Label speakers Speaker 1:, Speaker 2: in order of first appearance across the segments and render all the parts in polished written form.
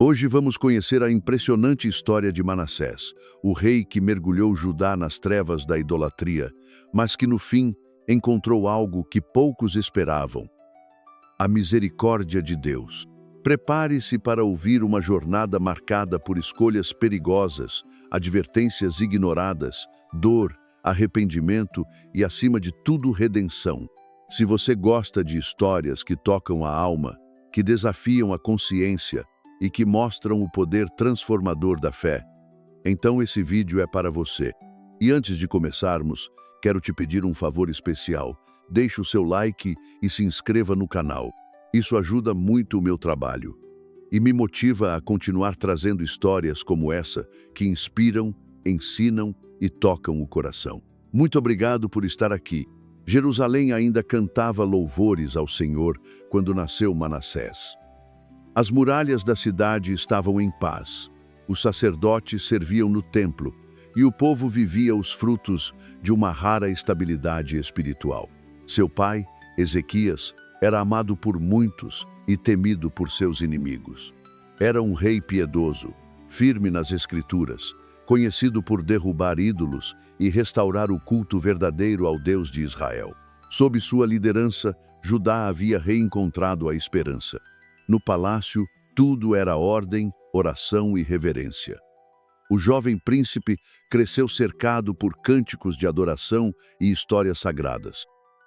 Speaker 1: Hoje vamos conhecer a impressionante história de Manassés, o rei que mergulhou Judá nas trevas da idolatria, mas que no fim encontrou algo que poucos esperavam: a misericórdia de Deus. Prepare-se para ouvir uma jornada marcada por escolhas perigosas, advertências ignoradas, dor, arrependimento e, acima de tudo, redenção. Se você gosta de histórias que tocam a alma, que desafiam a consciência e que mostram o poder transformador da fé, então esse vídeo é para você. E antes de começarmos, quero te pedir um favor especial. Deixe o seu like e se inscreva no canal. Isso ajuda muito o meu trabalho e me motiva a continuar trazendo histórias como essa que inspiram, ensinam e tocam o coração. Muito obrigado por estar aqui. Jerusalém ainda cantava louvores ao Senhor quando nasceu Manassés. As muralhas da cidade estavam em paz. Os sacerdotes serviam no templo e o povo vivia os frutos de uma rara estabilidade espiritual. Seu pai, Ezequias, era amado por muitos e temido por seus inimigos. Era um rei piedoso, firme nas Escrituras, conhecido por derrubar ídolos e restaurar o culto verdadeiro ao Deus de Israel. Sob sua liderança, Judá havia reencontrado a esperança. No palácio, tudo era ordem, oração e reverência. O jovem príncipe cresceu cercado por cânticos de adoração e histórias sagradas.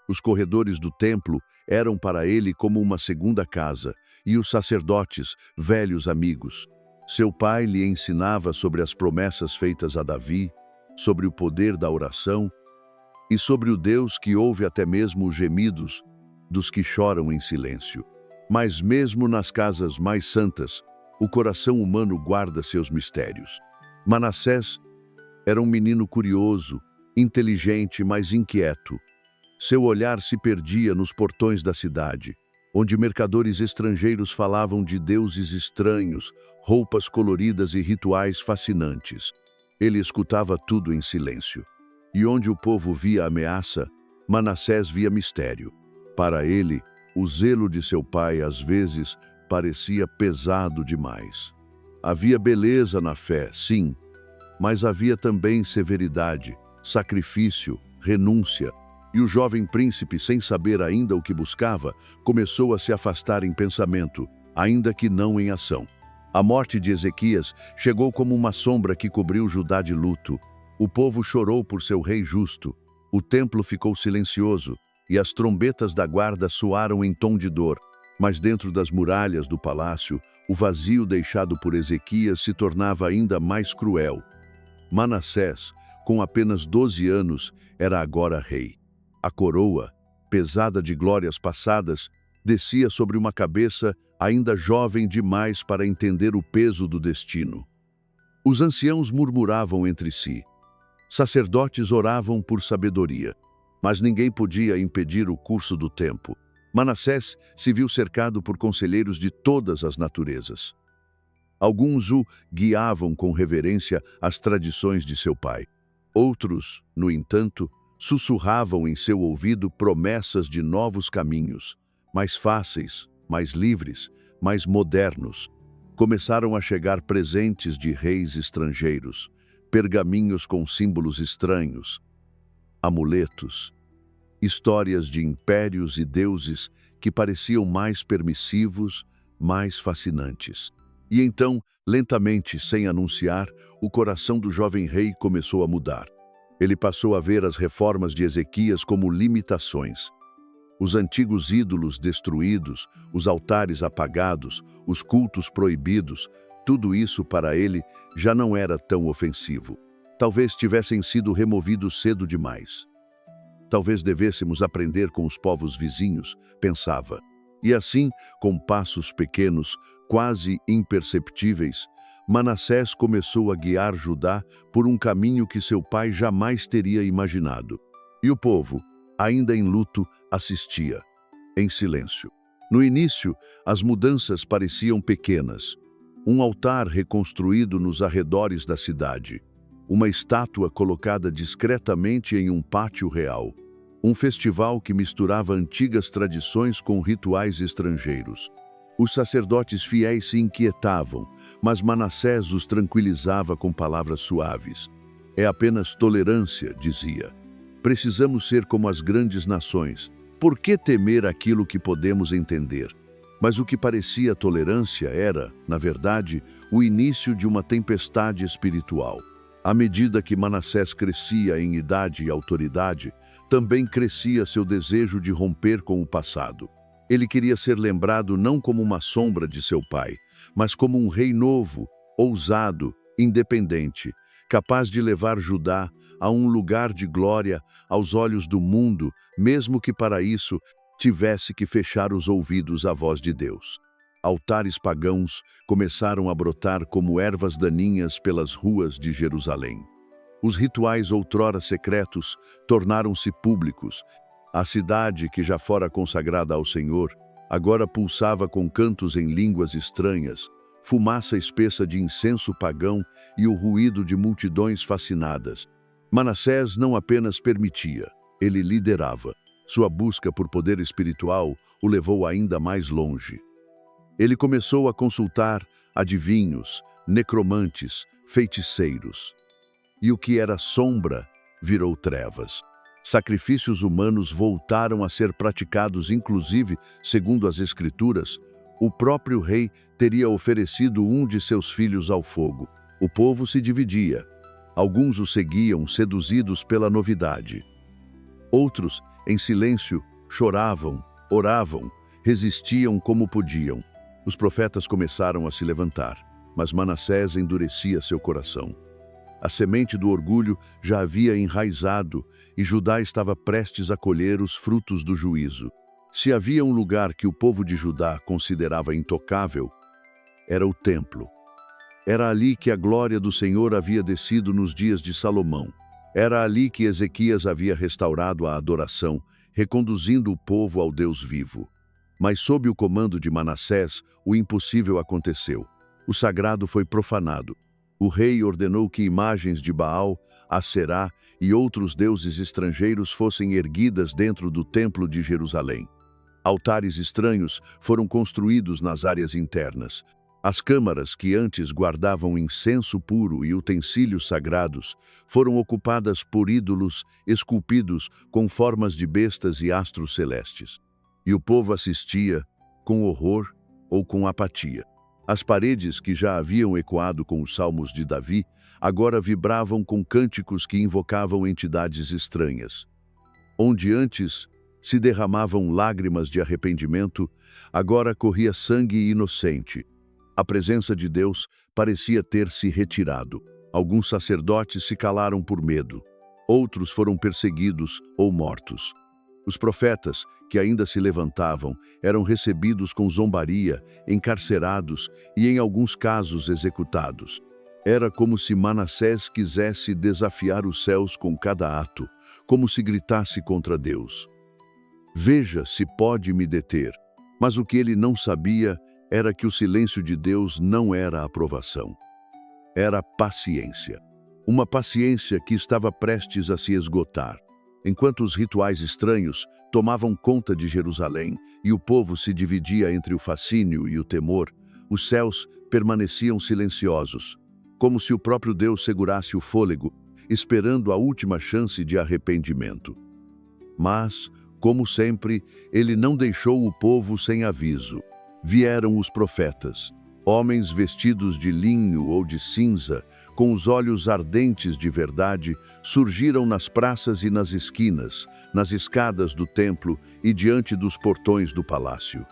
Speaker 1: Os corredores do templo eram para ele como uma segunda casa, e os sacerdotes, velhos amigos. Seu pai lhe ensinava sobre as promessas feitas a Davi, sobre o poder da oração e sobre o Deus que ouve até mesmo os gemidos dos que choram em silêncio. Mas mesmo nas casas mais santas, o coração humano guarda seus mistérios. Manassés era um menino curioso, inteligente, mas inquieto. Seu olhar se perdia nos portões da cidade, onde mercadores estrangeiros falavam de deuses estranhos, roupas coloridas e rituais fascinantes. Ele escutava tudo em silêncio. E onde o povo via ameaça, Manassés via mistério. Para ele, o zelo de seu pai às vezes parecia pesado demais. Havia beleza na fé, sim, mas havia também severidade, sacrifício, renúncia. E o jovem príncipe, sem saber ainda o que buscava, começou a se afastar em pensamento, ainda que não em ação. A morte de Ezequias chegou como uma sombra que cobriu Judá de luto. O povo chorou por seu rei justo. O templo ficou silencioso e as trombetas da guarda soaram em tom de dor. Mas dentro das muralhas do palácio, o vazio deixado por Ezequias se tornava ainda mais cruel. Manassés, com apenas 12 anos, era agora rei. A coroa, pesada de glórias passadas, descia sobre uma cabeça ainda jovem demais para entender o peso do destino. Os anciãos murmuravam entre si. Sacerdotes oravam por sabedoria, mas ninguém podia impedir o curso do tempo. Manassés se viu cercado por conselheiros de todas as naturezas. Alguns o guiavam com reverência às tradições de seu pai. Outros, no entanto, sussurravam em seu ouvido promessas de novos caminhos, mais fáceis, mais livres, mais modernos. Começaram a chegar presentes de reis estrangeiros, pergaminhos com símbolos estranhos, amuletos, histórias de impérios e deuses que pareciam mais permissivos, mais fascinantes. E então, lentamente, sem anunciar, o coração do jovem rei começou a mudar. Ele passou a ver as reformas de Ezequias como limitações. Os antigos ídolos destruídos, os altares apagados, os cultos proibidos, tudo isso para ele já não era tão ofensivo. Talvez tivessem sido removidos cedo demais. Talvez devêssemos aprender com os povos vizinhos, pensava. E assim, com passos pequenos, quase imperceptíveis, Manassés começou a guiar Judá por um caminho que seu pai jamais teria imaginado. E o povo, ainda em luto, assistia, em silêncio. No início, as mudanças pareciam pequenas. Um altar reconstruído nos arredores da cidade. Uma estátua colocada discretamente em um pátio real. Um festival que misturava antigas tradições com rituais estrangeiros. Os sacerdotes fiéis se inquietavam, mas Manassés os tranquilizava com palavras suaves. É apenas tolerância, dizia. Precisamos ser como as grandes nações. Por que temer aquilo que podemos entender? Mas o que parecia tolerância era, na verdade, o início de uma tempestade espiritual. À medida que Manassés crescia em idade e autoridade, também crescia seu desejo de romper com o passado. Ele queria ser lembrado não como uma sombra de seu pai, mas como um rei novo, ousado, independente, capaz de levar Judá a um lugar de glória aos olhos do mundo, mesmo que para isso tivesse que fechar os ouvidos à voz de Deus. Altares pagãos começaram a brotar como ervas daninhas pelas ruas de Jerusalém. Os rituais outrora secretos tornaram-se públicos. A cidade, que já fora consagrada ao Senhor, agora pulsava com cantos em línguas estranhas, fumaça espessa de incenso pagão e o ruído de multidões fascinadas. Manassés não apenas permitia, ele liderava. Sua busca por poder espiritual o levou ainda mais longe. Ele começou a consultar adivinhos, necromantes, feiticeiros. E o que era sombra virou trevas. Sacrifícios humanos voltaram a ser praticados, inclusive, segundo as Escrituras, o próprio rei teria oferecido um de seus filhos ao fogo. O povo se dividia. Alguns o seguiam, seduzidos pela novidade. Outros, em silêncio, choravam, oravam, resistiam como podiam. Os profetas começaram a se levantar, mas Manassés endurecia seu coração. A semente do orgulho já havia enraizado e Judá estava prestes a colher os frutos do juízo. Se havia um lugar que o povo de Judá considerava intocável, era o templo. Era ali que a glória do Senhor havia descido nos dias de Salomão. Era ali que Ezequias havia restaurado a adoração, reconduzindo o povo ao Deus vivo. Mas sob o comando de Manassés, o impossível aconteceu. O sagrado foi profanado. O rei ordenou que imagens de Baal, Aserá e outros deuses estrangeiros fossem erguidas dentro do templo de Jerusalém. Altares estranhos foram construídos nas áreas internas. As câmaras que antes guardavam incenso puro e utensílios sagrados foram ocupadas por ídolos esculpidos com formas de bestas e astros celestes. E o povo assistia com horror ou com apatia. As paredes que já haviam ecoado com os salmos de Davi, agora vibravam com cânticos que invocavam entidades estranhas. Onde antes se derramavam lágrimas de arrependimento, agora corria sangue inocente. A presença de Deus parecia ter se retirado. Alguns sacerdotes se calaram por medo. Outros foram perseguidos ou mortos. Os profetas, que ainda se levantavam, eram recebidos com zombaria, encarcerados e, em alguns casos, executados. Era como se Manassés quisesse desafiar os céus com cada ato, como se gritasse contra Deus. Veja se pode me deter. Mas o que ele não sabia era que o silêncio de Deus não era aprovação. Era paciência. Uma paciência que estava prestes a se esgotar. Enquanto os rituais estranhos tomavam conta de Jerusalém e o povo se dividia entre o fascínio e o temor, os céus permaneciam silenciosos, como se o próprio Deus segurasse o fôlego, esperando a última chance de arrependimento. Mas, como sempre, ele não deixou o povo sem aviso. Vieram os profetas, homens vestidos de linho ou de cinza, com os olhos ardentes de verdade, surgiram nas praças e nas esquinas, nas escadas do templo e diante dos portões do palácio.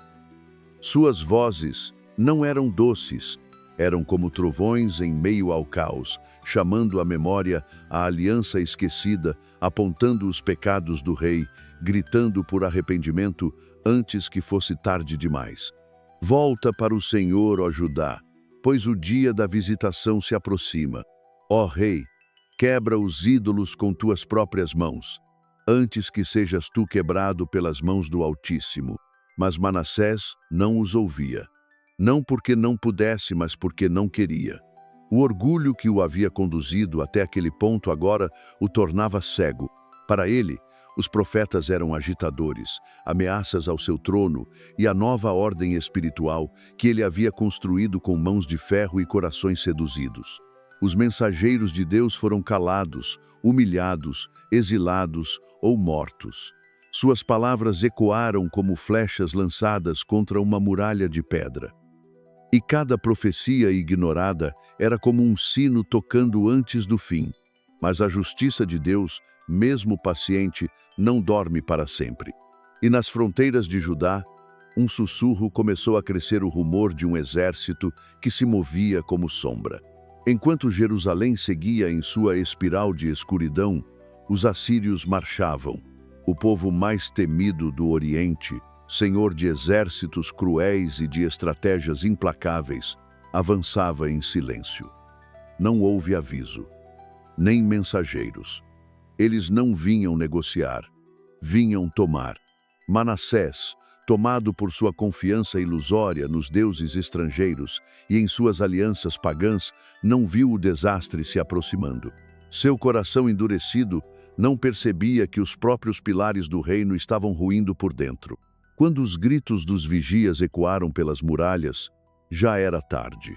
Speaker 1: Suas vozes não eram doces, eram como trovões em meio ao caos, chamando à memória a aliança esquecida, apontando os pecados do rei, gritando por arrependimento antes que fosse tarde demais. Volta para o Senhor, ó Judá, pois o dia da visitação se aproxima. Ó Rei, quebra os ídolos com tuas próprias mãos, antes que sejas tu quebrado pelas mãos do Altíssimo. Mas Manassés não os ouvia. Não porque não pudesse, mas porque não queria. O orgulho que o havia conduzido até aquele ponto agora o tornava cego. Para ele, Os profetas eram agitadores, ameaças ao seu trono e à nova ordem espiritual que ele havia construído com mãos de ferro e corações seduzidos. Os mensageiros de Deus foram calados, humilhados, exilados ou mortos. Suas palavras ecoaram como flechas lançadas contra uma muralha de pedra. E cada profecia ignorada era como um sino tocando antes do fim. Mas a justiça de Deus, mesmo paciente, não dorme para sempre. E nas fronteiras de Judá, um sussurro começou a crescer o rumor de um exército que se movia como sombra. Enquanto Jerusalém seguia em sua espiral de escuridão, os assírios marchavam. O povo mais temido do Oriente, senhor de exércitos cruéis e de estratégias implacáveis, avançava em silêncio. Não houve aviso, nem mensageiros. Eles não vinham negociar, vinham tomar. Manassés, tomado por sua confiança ilusória nos deuses estrangeiros e em suas alianças pagãs, não viu o desastre se aproximando. Seu coração endurecido não percebia que os próprios pilares do reino estavam ruindo por dentro. Quando os gritos dos vigias ecoaram pelas muralhas, já era tarde.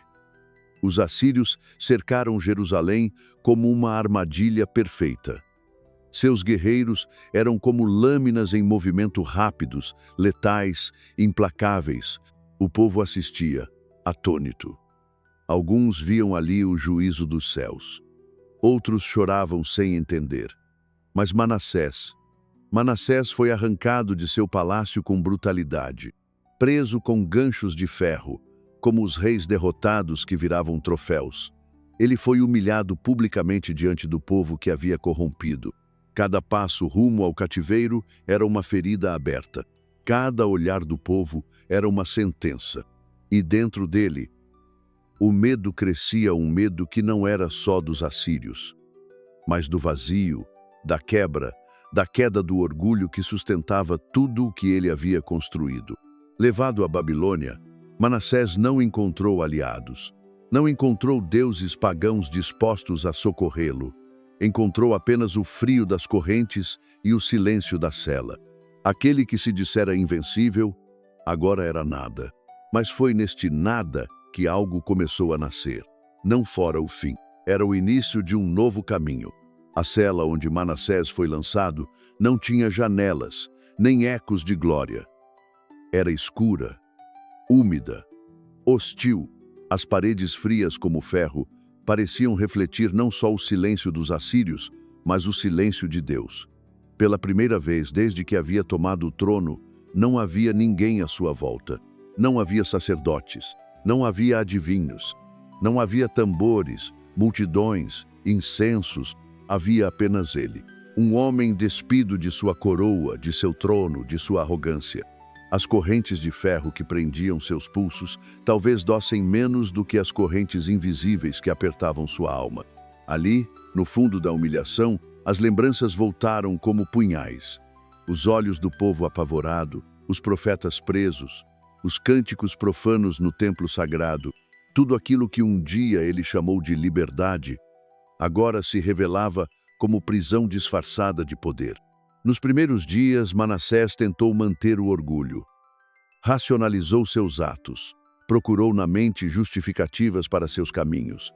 Speaker 1: Os assírios cercaram Jerusalém como uma armadilha perfeita. Seus guerreiros eram como lâminas em movimento rápidos, letais, implacáveis. O povo assistia, atônito. Alguns viam ali o juízo dos céus. Outros choravam sem entender. Mas Manassés foi arrancado de seu palácio com brutalidade, preso com ganchos de ferro, como os reis derrotados que viravam troféus. Ele foi humilhado publicamente diante do povo que havia corrompido. Cada passo rumo ao cativeiro era uma ferida aberta. Cada olhar do povo era uma sentença. E dentro dele, o medo crescia, um medo que não era só dos assírios, mas do vazio, da queda do orgulho que sustentava tudo o que ele havia construído. Levado à Babilônia, Manassés não encontrou aliados. Não encontrou deuses pagãos dispostos a socorrê-lo. Encontrou apenas o frio das correntes e o silêncio da cela. Aquele que se dissera invencível, agora era nada. Mas foi neste nada que algo começou a nascer. Não fora o fim. Era o início de um novo caminho. A cela onde Manassés foi lançado não tinha janelas, nem ecos de glória. Era escura, úmida, hostil. As paredes frias como ferro pareciam refletir não só o silêncio dos assírios, mas o silêncio de Deus. Pela primeira vez desde que havia tomado o trono, não havia ninguém à sua volta. Não havia sacerdotes, não havia adivinhos, não havia tambores, multidões, incensos. Havia apenas ele, um homem despido de sua coroa, de seu trono, de sua arrogância. As correntes de ferro que prendiam seus pulsos talvez dossem menos do que as correntes invisíveis que apertavam sua alma. Ali, no fundo da humilhação, as lembranças voltaram como punhais. Os olhos do povo apavorado, os profetas presos, os cânticos profanos no templo sagrado, tudo aquilo que um dia ele chamou de liberdade, agora se revelava como prisão disfarçada de poder. Nos primeiros dias, Manassés tentou manter o orgulho. Racionalizou seus atos, procurou na mente justificativas para seus caminhos.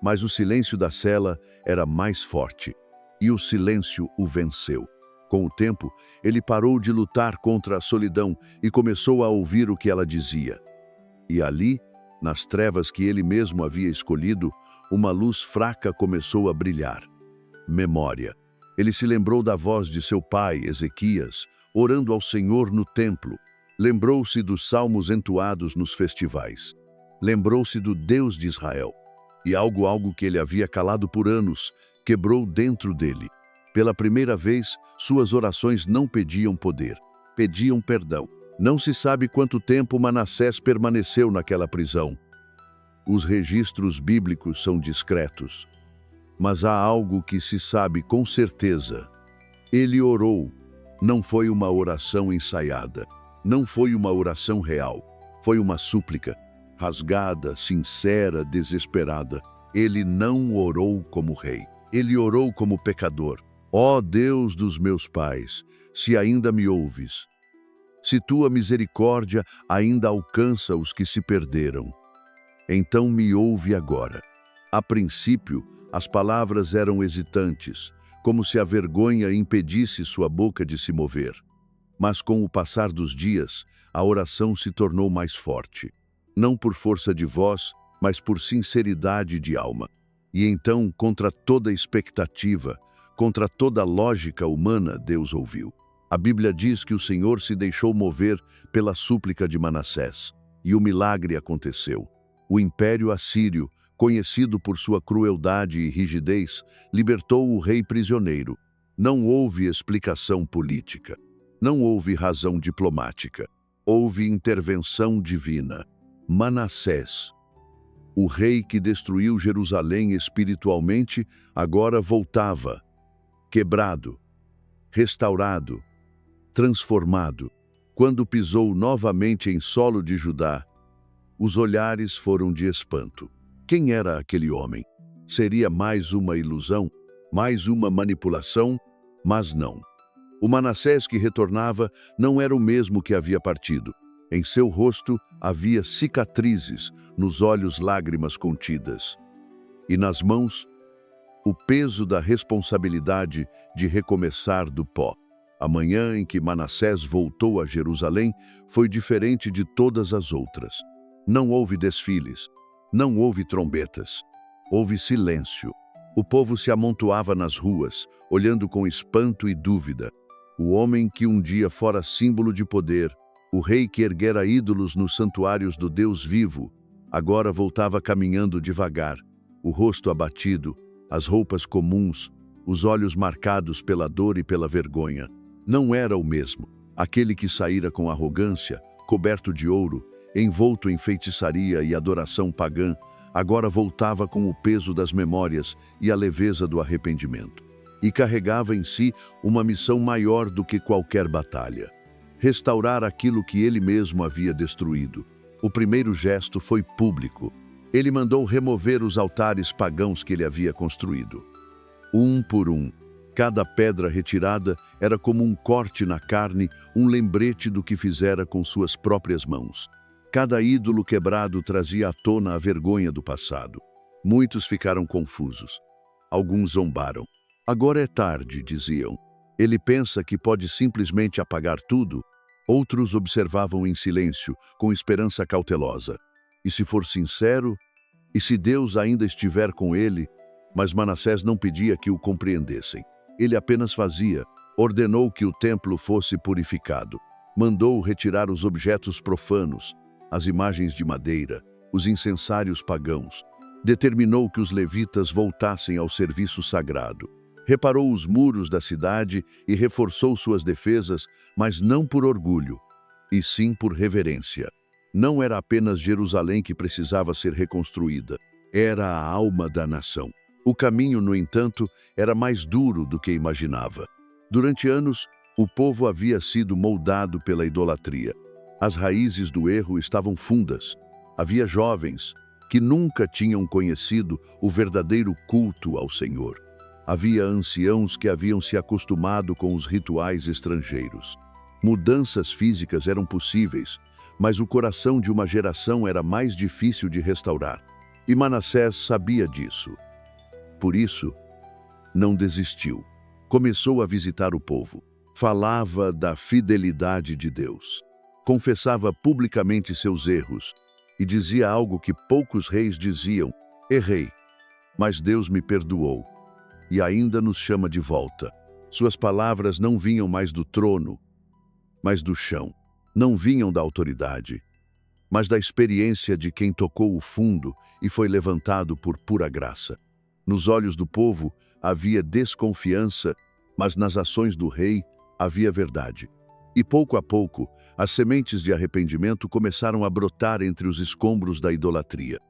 Speaker 1: Mas o silêncio da cela era mais forte, e o silêncio o venceu. Com o tempo, ele parou de lutar contra a solidão e começou a ouvir o que ela dizia. E ali, nas trevas que ele mesmo havia escolhido, uma luz fraca começou a brilhar. Memória. Ele se lembrou da voz de seu pai, Ezequias, orando ao Senhor no templo. Lembrou-se dos salmos entoados nos festivais. Lembrou-se do Deus de Israel. E algo que ele havia calado por anos, quebrou dentro dele. Pela primeira vez, suas orações não pediam poder, pediam perdão. Não se sabe quanto tempo Manassés permaneceu naquela prisão. Os registros bíblicos são discretos. Mas há algo que se sabe com certeza. Ele orou. Não foi uma oração ensaiada. Não foi uma oração real. Foi uma súplica, rasgada, sincera, desesperada. Ele não orou como rei. Ele orou como pecador. Ó Deus dos meus pais, se ainda me ouves, se tua misericórdia ainda alcança os que se perderam, então me ouve agora. A princípio, as palavras eram hesitantes, como se a vergonha impedisse sua boca de se mover. Mas com o passar dos dias, a oração se tornou mais forte, não por força de voz, mas por sinceridade de alma. E então, contra toda expectativa, contra toda lógica humana, Deus ouviu. A Bíblia diz que o Senhor se deixou mover pela súplica de Manassés, e o milagre aconteceu. O Império Assírio, conhecido por sua crueldade e rigidez, libertou o rei prisioneiro. Não houve explicação política. Não houve razão diplomática. Houve intervenção divina. Manassés, o rei que destruiu Jerusalém espiritualmente, agora voltava, quebrado, restaurado, transformado. Quando pisou novamente em solo de Judá, os olhares foram de espanto. Quem era aquele homem? Seria mais uma ilusão? Mais uma manipulação? Mas não. O Manassés que retornava não era o mesmo que havia partido. Em seu rosto havia cicatrizes, nos olhos lágrimas contidas. E nas mãos, o peso da responsabilidade de recomeçar do pó. A manhã em que Manassés voltou a Jerusalém foi diferente de todas as outras. Não houve desfiles, não houve trombetas, houve silêncio. O povo se amontoava nas ruas, olhando com espanto e dúvida. O homem que um dia fora símbolo de poder, o rei que erguera ídolos nos santuários do Deus vivo, agora voltava caminhando devagar, o rosto abatido, as roupas comuns, os olhos marcados pela dor e pela vergonha. Não era o mesmo. Aquele que saíra com arrogância, coberto de ouro, envolto em feitiçaria e adoração pagã, agora voltava com o peso das memórias e a leveza do arrependimento. E carregava em si uma missão maior do que qualquer batalha: restaurar aquilo que ele mesmo havia destruído. O primeiro gesto foi público. Ele mandou remover os altares pagãos que ele havia construído. Um por um, cada pedra retirada era como um corte na carne, um lembrete do que fizera com suas próprias mãos. Cada ídolo quebrado trazia à tona a vergonha do passado. Muitos ficaram confusos. Alguns zombaram. Agora é tarde, diziam. Ele pensa que pode simplesmente apagar tudo? Outros observavam em silêncio, com esperança cautelosa. E se for sincero? E se Deus ainda estiver com ele? Mas Manassés não pedia que o compreendessem. Ele apenas fazia. Ordenou que o templo fosse purificado. Mandou retirar os objetos profanos, as imagens de madeira, os incensários pagãos. Determinou que os levitas voltassem ao serviço sagrado. Reparou os muros da cidade e reforçou suas defesas, mas não por orgulho, e sim por reverência. Não era apenas Jerusalém que precisava ser reconstruída, era a alma da nação. O caminho, no entanto, era mais duro do que imaginava. Durante anos, o povo havia sido moldado pela idolatria. As raízes do erro estavam fundas. Havia jovens que nunca tinham conhecido o verdadeiro culto ao Senhor. Havia anciãos que haviam se acostumado com os rituais estrangeiros. Mudanças físicas eram possíveis, mas o coração de uma geração era mais difícil de restaurar. E Manassés sabia disso. Por isso, não desistiu. Começou a visitar o povo. Falava da fidelidade de Deus. Confessava publicamente seus erros e dizia algo que poucos reis diziam: errei, mas Deus me perdoou e ainda nos chama de volta. Suas palavras não vinham mais do trono, mas do chão. Não vinham da autoridade, mas da experiência de quem tocou o fundo e foi levantado por pura graça. Nos olhos do povo havia desconfiança, mas nas ações do rei havia verdade. E pouco a pouco, as sementes de arrependimento começaram a brotar entre os escombros da idolatria.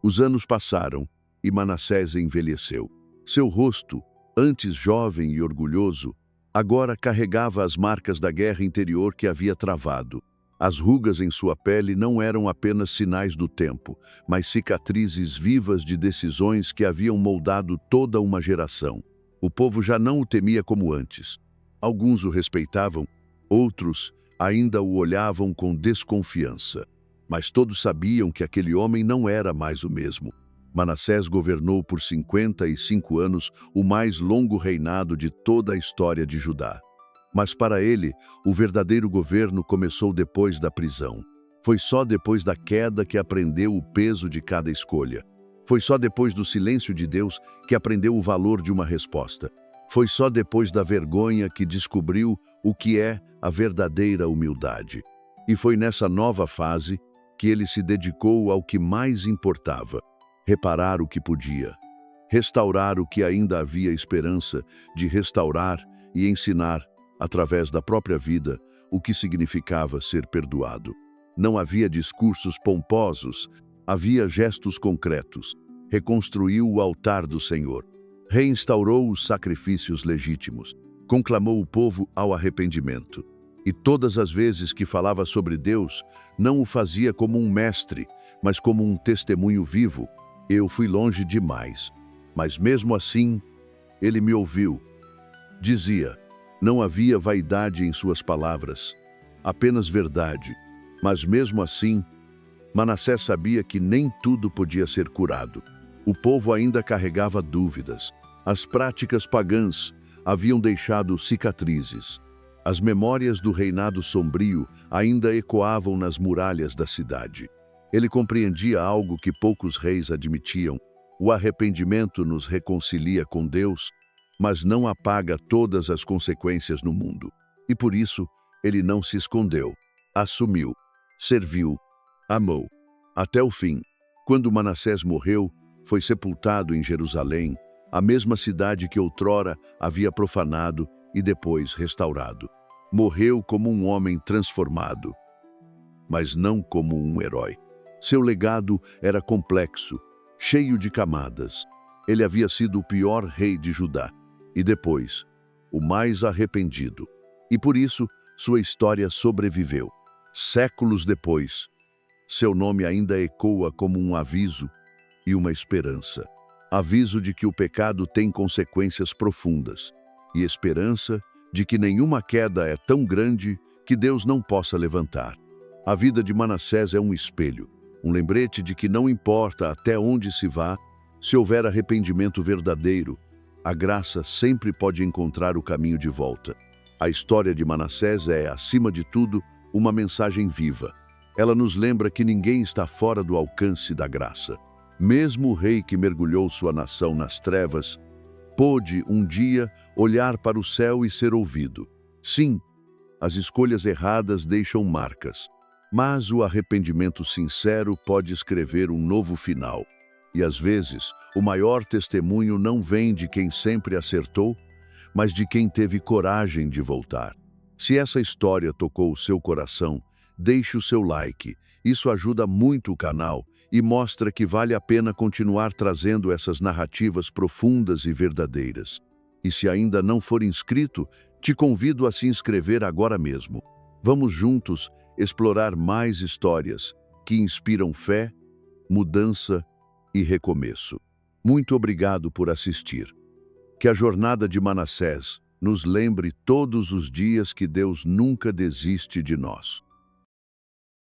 Speaker 1: Os anos passaram e Manassés envelheceu. Seu rosto, antes jovem e orgulhoso, agora carregava as marcas da guerra interior que havia travado. As rugas em sua pele não eram apenas sinais do tempo, mas cicatrizes vivas de decisões que haviam moldado toda uma geração. O povo já não o temia como antes. Alguns o respeitavam, outros ainda o olhavam com desconfiança. Mas todos sabiam que aquele homem não era mais o mesmo. Manassés governou por 55 anos, o mais longo reinado de toda a história de Judá. Mas para ele, o verdadeiro governo começou depois da prisão. Foi só depois da queda que aprendeu o peso de cada escolha. Foi só depois do silêncio de Deus que aprendeu o valor de uma resposta. Foi só depois da vergonha que descobriu o que é a verdadeira humildade. E foi nessa nova fase que ele se dedicou ao que mais importava: reparar o que podia, restaurar o que ainda havia esperança de restaurar e ensinar, através da própria vida, o que significava ser perdoado. Não havia discursos pomposos, havia gestos concretos. Reconstruiu o altar do Senhor, reinstaurou os sacrifícios legítimos, conclamou o povo ao arrependimento. E todas as vezes que falava sobre Deus, não o fazia como um mestre, mas como um testemunho vivo. Eu fui longe demais, mas mesmo assim, ele me ouviu. Dizia, não havia vaidade em suas palavras, apenas verdade. Mas mesmo assim, Manassés sabia que nem tudo podia ser curado. O povo ainda carregava dúvidas. As práticas pagãs haviam deixado cicatrizes. As memórias do reinado sombrio ainda ecoavam nas muralhas da cidade. Ele compreendia algo que poucos reis admitiam: o arrependimento nos reconcilia com Deus, mas não apaga todas as consequências no mundo. E por isso, ele não se escondeu. Assumiu, serviu, amou. Até o fim. Quando Manassés morreu, foi sepultado em Jerusalém, a mesma cidade que outrora havia profanado e depois restaurado. Morreu como um homem transformado, mas não como um herói. Seu legado era complexo, cheio de camadas. Ele havia sido o pior rei de Judá e depois, o mais arrependido. E por isso, sua história sobreviveu. Séculos depois, seu nome ainda ecoa como um aviso e uma esperança. Aviso de que o pecado tem consequências profundas e esperança de que nenhuma queda é tão grande que Deus não possa levantar. A vida de Manassés é um espelho, um lembrete de que não importa até onde se vá, se houver arrependimento verdadeiro, a graça sempre pode encontrar o caminho de volta. A história de Manassés é, acima de tudo, uma mensagem viva. Ela nos lembra que ninguém está fora do alcance da graça. Mesmo o rei que mergulhou sua nação nas trevas, pôde, um dia, olhar para o céu e ser ouvido. Sim, as escolhas erradas deixam marcas, mas o arrependimento sincero pode escrever um novo final. E às vezes, o maior testemunho não vem de quem sempre acertou, mas de quem teve coragem de voltar. Se essa história tocou o seu coração, deixe o seu like. Isso ajuda muito o canal e mostra que vale a pena continuar trazendo essas narrativas profundas e verdadeiras. E se ainda não for inscrito, te convido a se inscrever agora mesmo. Vamos juntos explorar mais histórias que inspiram fé, mudança e recomeço. Muito obrigado por assistir. Que a jornada de Manassés nos lembre todos os dias que Deus nunca desiste de nós.